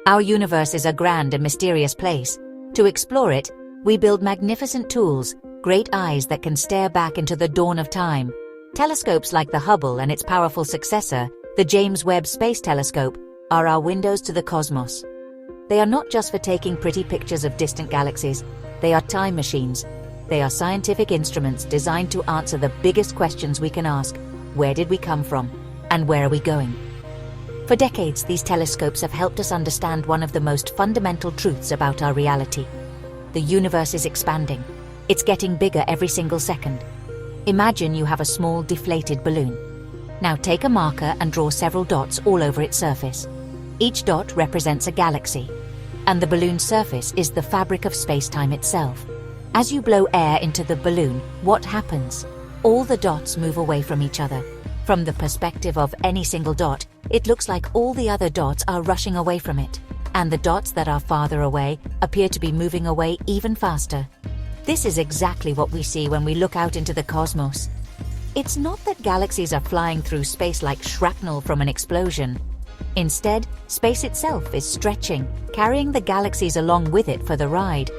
Our universe is a grand and mysterious place. To explore it, we build magnificent tools, great eyes that can stare back into the dawn of time. Telescopes like the Hubble and its powerful successor, the James Webb Space Telescope, are our windows to the cosmos. They are not just for taking pretty pictures of distant galaxies, they are time machines. They are scientific instruments designed to answer the biggest questions we can ask. Where did we come from? And where are we going? For decades, these telescopes have helped us understand one of the most fundamental truths about our reality. The universe is expanding. It's getting bigger every single second. Imagine you have a small, deflated balloon. Now take a marker and draw several dots all over its surface. Each dot represents a galaxy, and the balloon's surface is the fabric of space-time itself. As you blow air into the balloon, what happens? All the dots move away from each other. From the perspective of any single dot, it looks like all the other dots are rushing away from it, and the dots that are farther away appear to be moving away even faster. This is exactly what we see when we look out into the cosmos. It's not that galaxies are flying through space like shrapnel from an explosion. Instead, space itself is stretching, carrying the galaxies along with it for the ride.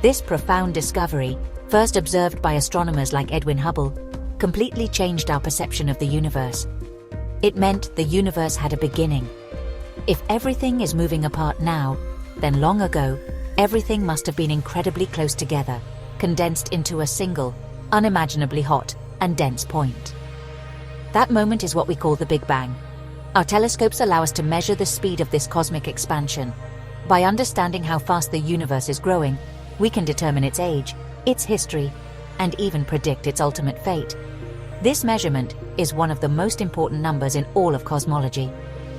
This profound discovery, first observed by astronomers like Edwin Hubble, completely changed our perception of the universe. It meant the universe had a beginning. If everything is moving apart now, then long ago, everything must have been incredibly close together, condensed into a single, unimaginably hot and dense point. That moment is what we call the Big Bang. Our telescopes allow us to measure the speed of this cosmic expansion. By understanding how fast the universe is growing, we can determine its age, its history, and even predict its ultimate fate. This measurement is one of the most important numbers in all of cosmology.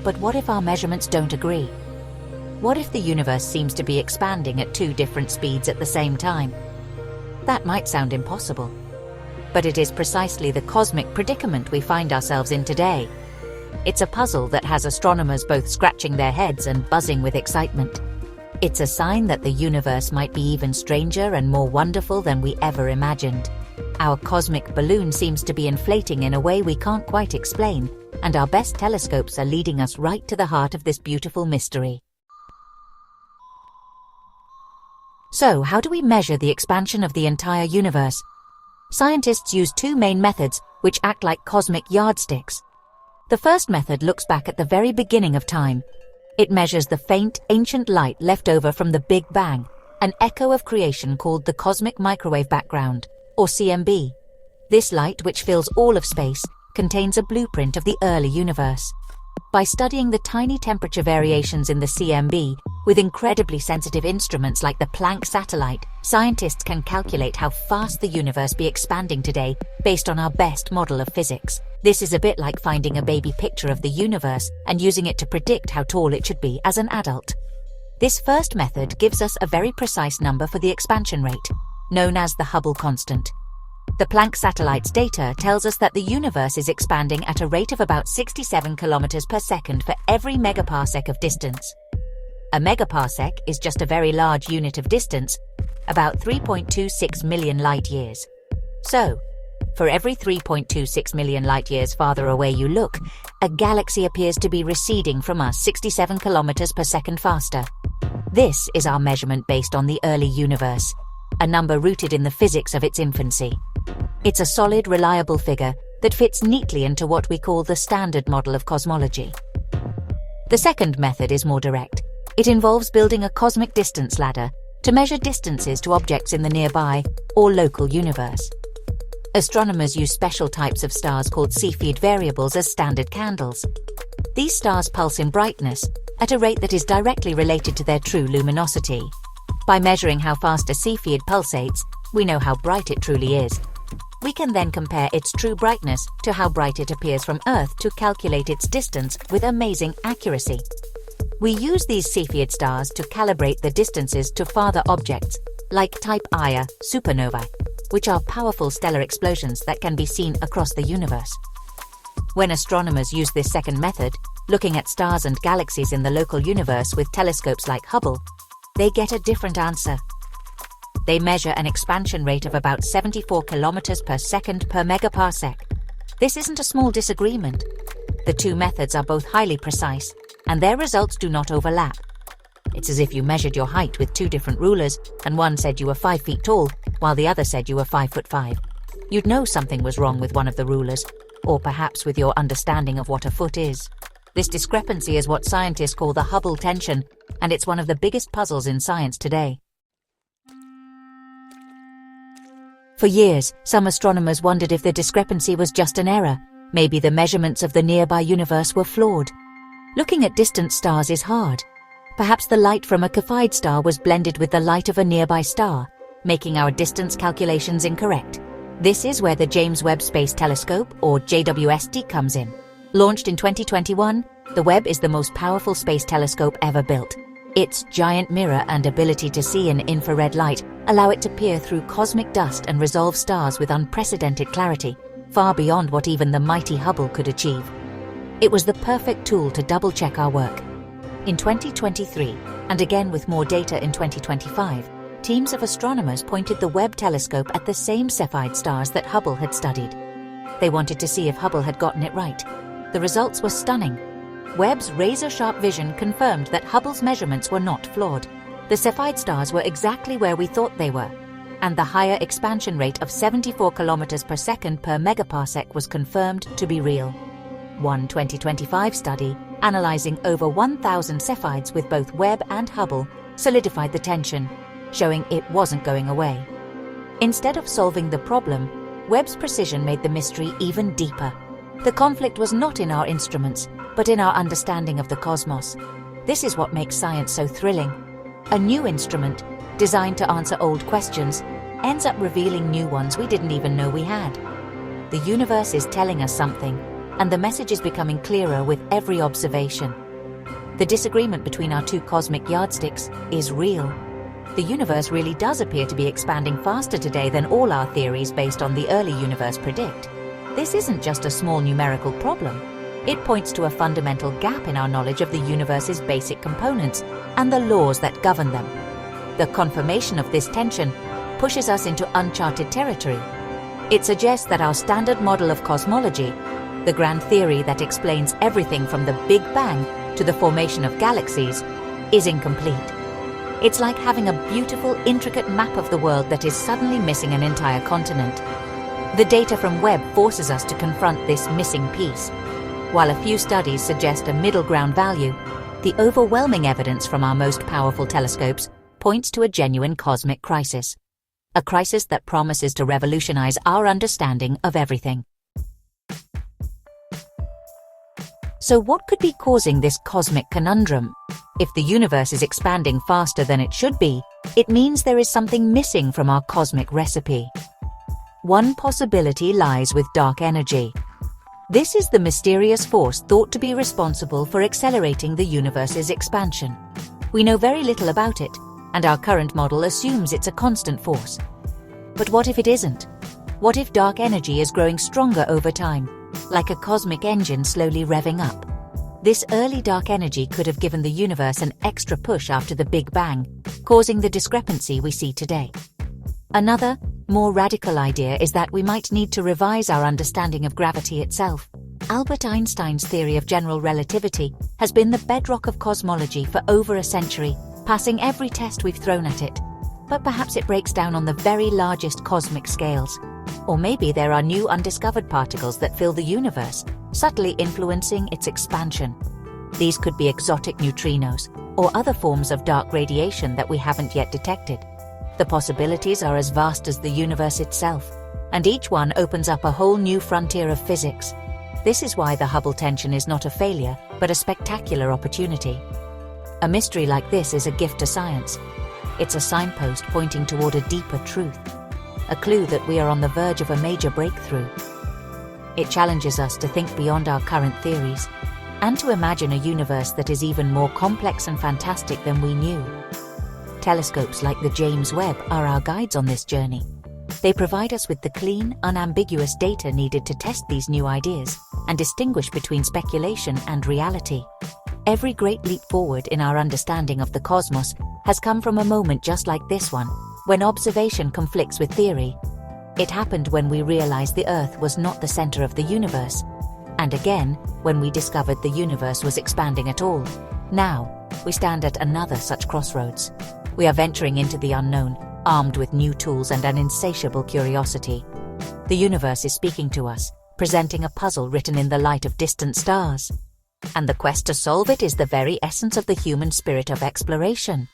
But what if our measurements don't agree? What if the universe seems to be expanding at two different speeds at the same time? That might sound impossible. But it is precisely the cosmic predicament we find ourselves in today. It's a puzzle that has astronomers both scratching their heads and buzzing with excitement. It's a sign that the universe might be even stranger and more wonderful than we ever imagined. Our cosmic balloon seems to be inflating in a way we can't quite explain, and our best telescopes are leading us right to the heart of this beautiful mystery. So, how do we measure the expansion of the entire universe? Scientists use two main methods, which act like cosmic yardsticks. The first method looks back at the very beginning of time. It measures the faint, ancient light left over from the Big Bang, an echo of creation called the cosmic microwave background, or CMB. This light, which fills all of space, contains a blueprint of the early universe. By studying the tiny temperature variations in the CMB, with incredibly sensitive instruments like the Planck satellite, scientists can calculate how fast the universe be expanding today based on our best model of physics. This is a bit like finding a baby picture of the universe and using it to predict how tall it should be as an adult. This first method gives us a very precise number for the expansion rate, known as the Hubble constant. The Planck satellite's data tells us that the universe is expanding at a rate of about 67 kilometers per second for every megaparsec of distance. A megaparsec is just a very large unit of distance, about 3.26 million light-years. So, for every 3.26 million light-years farther away you look, a galaxy appears to be receding from us 67 kilometers per second faster. This is our measurement based on the early universe, a number rooted in the physics of its infancy. It's a solid, reliable figure that fits neatly into what we call the standard model of cosmology. The second method is more direct. It involves building a cosmic distance ladder to measure distances to objects in the nearby or local universe. Astronomers use special types of stars called Cepheid variables as standard candles. These stars pulse in brightness at a rate that is directly related to their true luminosity. By measuring how fast a Cepheid pulsates, we know how bright it truly is. We can then compare its true brightness to how bright it appears from Earth to calculate its distance with amazing accuracy. We use these Cepheid stars to calibrate the distances to farther objects, like Type Ia supernovae, which are powerful stellar explosions that can be seen across the universe. When astronomers use this second method, looking at stars and galaxies in the local universe with telescopes like Hubble, they get a different answer. They measure an expansion rate of about 74 kilometers per second per megaparsec. This isn't a small disagreement. The two methods are both highly precise, and their results do not overlap. It's as if you measured your height with two different rulers, and one said you were 5 feet tall, while the other said you were 5'5". You'd know something was wrong with one of the rulers, or perhaps with your understanding of what a foot is. This discrepancy is what scientists call the Hubble tension, and it's one of the biggest puzzles in science today. For years, some astronomers wondered if the discrepancy was just an error. Maybe the measurements of the nearby universe were flawed. Looking at distant stars is hard. Perhaps the light from a Cepheid star was blended with the light of a nearby star, making our distance calculations incorrect. This is where the James Webb Space Telescope, or JWST, comes in. Launched in 2021, the Webb is the most powerful space telescope ever built. Its giant mirror and ability to see in infrared light allow it to peer through cosmic dust and resolve stars with unprecedented clarity, far beyond what even the mighty Hubble could achieve. It was the perfect tool to double-check our work. In 2023, and again with more data in 2025, teams of astronomers pointed the Webb telescope at the same Cepheid stars that Hubble had studied. They wanted to see if Hubble had gotten it right. The results were stunning. Webb's razor-sharp vision confirmed that Hubble's measurements were not flawed. The Cepheid stars were exactly where we thought they were, and the higher expansion rate of 74 kilometers per second per megaparsec was confirmed to be real. One 2025 study, analyzing over 1,000 Cepheids with both Webb and Hubble, solidified the tension, showing it wasn't going away. Instead of solving the problem, Webb's precision made the mystery even deeper. The conflict was not in our instruments, but in our understanding of the cosmos. This is what makes science so thrilling. A new instrument, designed to answer old questions, ends up revealing new ones we didn't even know we had. The universe is telling us something, and the message is becoming clearer with every observation. The disagreement between our two cosmic yardsticks is real. The universe really does appear to be expanding faster today than all our theories based on the early universe predict. This isn't just a small numerical problem. It points to a fundamental gap in our knowledge of the universe's basic components and the laws that govern them. The confirmation of this tension pushes us into uncharted territory. It suggests that our standard model of cosmology, the grand theory that explains everything from the Big Bang to the formation of galaxies, is incomplete. It's like having a beautiful, intricate map of the world that is suddenly missing an entire continent. The data from Webb forces us to confront this missing piece. While a few studies suggest a middle ground value, the overwhelming evidence from our most powerful telescopes points to a genuine cosmic crisis. A crisis that promises to revolutionize our understanding of everything. So what could be causing this cosmic conundrum? If the universe is expanding faster than it should be, it means there is something missing from our cosmic recipe. One possibility lies with dark energy. This is the mysterious force thought to be responsible for accelerating the universe's expansion. We know very little about it, and our current model assumes it's a constant force. But what if it isn't? What if dark energy is growing stronger over time, like a cosmic engine slowly revving up? This early dark energy could have given the universe an extra push after the Big Bang, causing the discrepancy we see today. Another, more radical idea is that we might need to revise our understanding of gravity itself. Albert Einstein's theory of general relativity has been the bedrock of cosmology for over a century, passing every test we've thrown at it. But perhaps it breaks down on the very largest cosmic scales. Or maybe there are new undiscovered particles that fill the universe, subtly influencing its expansion. These could be exotic neutrinos, or other forms of dark radiation that we haven't yet detected. The possibilities are as vast as the universe itself, and each one opens up a whole new frontier of physics. This is why the Hubble tension is not a failure, but a spectacular opportunity. A mystery like this is a gift to science. It's a signpost pointing toward a deeper truth, a clue that we are on the verge of a major breakthrough. It challenges us to think beyond our current theories, and to imagine a universe that is even more complex and fantastic than we knew. Telescopes like the James Webb are our guides on this journey. They provide us with the clean, unambiguous data needed to test these new ideas and distinguish between speculation and reality. Every great leap forward in our understanding of the cosmos has come from a moment just like this one, when observation conflicts with theory. It happened when we realized the Earth was not the center of the universe, and again when we discovered the universe was expanding at all. Now, We stand at another such crossroads. We are venturing into the unknown, armed with new tools and an insatiable curiosity. The universe is speaking to us, presenting a puzzle written in the light of distant stars. And the quest to solve it is the very essence of the human spirit of exploration.